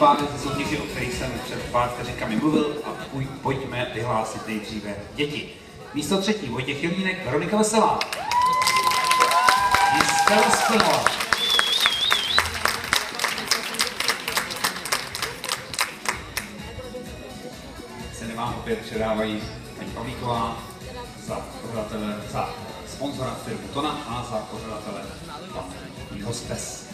pár ze soutěži, o kterých jsem před pár vteřinkami mluvil, a pojďme vyhlásit nejdříve děti. Místo 3. Vojtěch Jelínek, Veronika Veselá. Jiskala Splnova. Ceny vám opět předávají paní Pavlíková za pořadatele, za sponzora firmu Tona a za pořadatele Hostes.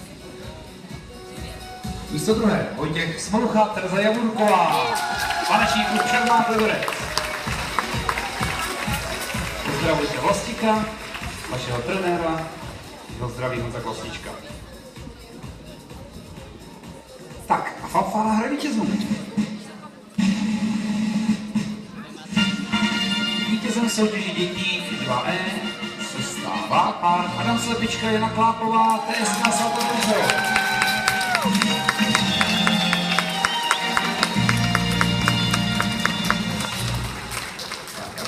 Místo 2. Vojtěch Smolucha, Tereza Javurková, Taneční klub Čermák Liberec. Pozdravujte Vlastíka, vašeho trenéra, jeho zdraví Honza Klasnička. Tak a fanfára hraje vítězům. Vítězem soutěži dětí 2E se stává pár Adam Slepička, Jana Klápová, TSK Salto.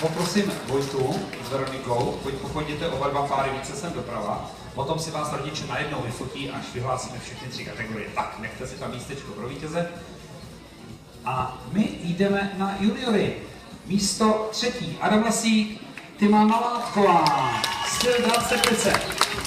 Poprosím Vojtu s Veronikou, pochodíte oba dva páry více sem doprava, potom si vás rodiče najednou vyfotí, až vyhlásíme všechny 3 kategorie. Tak, nechte si tam místečko pro vítěze. A my jdeme na juniory. Místo 3. Adam Lasík, Tyma Malátková, styl 25.